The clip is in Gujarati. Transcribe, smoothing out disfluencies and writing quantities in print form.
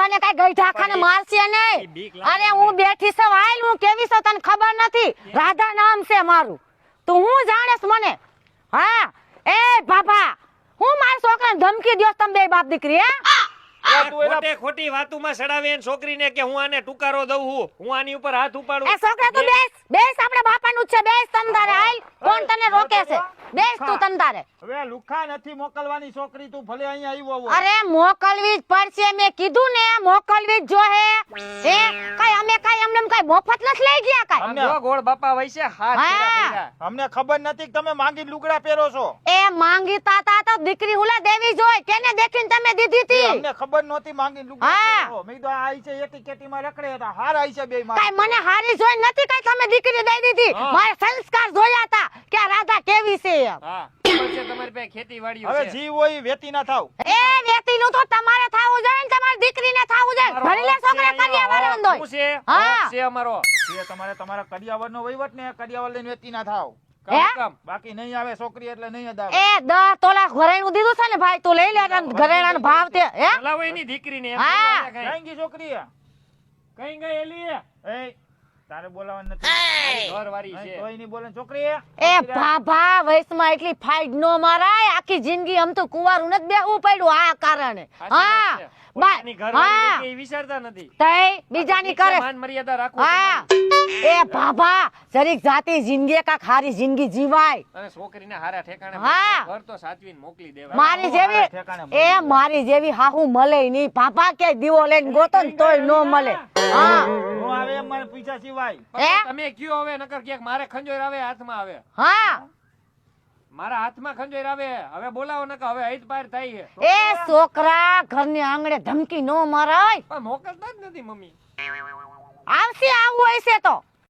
તને કઈ ગઈઢા ખાને મારશે નહીં. અરે હું બેઠી છું હાલ, હું કેવી છું તને ખબર નથી. રાધા નામ છે મારું, તું હું જાણેસ મને? હા એ બાબા, હું મારા છોકરાને ધમકી દ્યો તમે બે બાપ દીકરી? ખોટે ખોટી વાતોમાં સડાવે એન છોકરીને કે હું આને ટુકારો દઉં હું આની ઉપર હાથ ઉપાડું. એ છોકરા તું બેસ આપણે બાપાનું જ છે, બેસ તમતારે હાલ. કોણ તને રોકે છે? બેસ તું તમતારે. હવે લુખા નથી મોકલવાની છોકરી, તું ભલે અહીંયા આવ્યો હોય. અરે મોકલવી જ પડશે, મેં કીધું ને મોકલવી જ જો હે. હે કઈ અમે કઈ અમને કઈ મફત નથી લઈ ગયા કઈ. આમ જો ગોળ બાપા વૈસે હાથ ફેરા ફેરા. અમને ખબર નથી કે તમે માંગી લુગડા પહેરો છો. એ માંગી તાતા તો દીકરી હુલા દેવી જોય, કેને દેખીને તમે દીધી હતી? અમને ખબર નહોતી માંગી લુગડા પહેરો. મેં કીધું આ આઈ છે એકી કેટીમાં રખડે હતા, હાર આઈ છે બે માં. કઈ મને હારી જોઈ નથી, કઈ તમે દીકરી દઈ દીધી. મારે સંસ્કાર જોયા હતા કે આ રાધા કેવી છે એમ. હા ખબર છે તમારી પાસે ખેતીવાડી હવે છે. જીવ હોય વેતી ના થાવ. એ વેતીનું તો તમારે થાવું જોઈએ ને, તમારી દીકરીને થાવું જોઈએ. ભણી લે છોકરા કરિયા વાળો શું દોય. છે? હા. છે અમારો. જે તમારે તમારા કડિયાવરનો વહીવટ ને કડિયાવર લઈને વેતી ના થાવ. કામ બાકી નહીં આવે છોકરી એટલે નહીં જ આવે. એ 10 તોલા ઘરેણું દીધું છે ને ભાઈ, તું લઈ લે ઘરેણાનો ભાવ તે. હે બોલાવો એની દીકરીને એમ હા. બોલાવે કઈ. કઈ ગઈ છોકરી? કઈ ગઈ એલી? એ તારે બોલાવવાનું નથી. ઘરવાળી છે. કોઈ નહીં બોલે છોકરી. એ બાબા વયસમાં એટલી ફાઈટ નો મારાય, આખી જિંદગી આમ તો કુંવારું નથી બેહવું પડ્યું આ કારણે. હા પોતાની ઘરવાળી હા કે ઈ વિચારતા નથી. તઈ બીજાની કરે. માન મર્યાદા રાખવું હા એ બાબા જરીક જાતી જિંદગી કાક હારી જિંદગી જીવાય. અને છોકરીને હારા ઠેકાણે હા. ઘર તો સાચવીને મોકલી દેવા. મારી જેવી મારી જેવી હાહુ મળે નહીં. બાબા કે દીવો લઈને ગોતો ને તોય નો મળે. હા નો આવે એમ મને પૈસા સિવાય. પણ તમે કયો હવે નકર ક્યાંક મારે ખંજોર આવે હાથમાં આવે. હા મારા હાથમાં ખંજોર આવે હવે બોલાવો નકર હવે હૈત પાર થાય છે. એ છોકરા ઘરને આંગણે ધમકી નો મરાય. પણ મોકલતા જ નથી મમ્મી. આવશે આવું હશે તો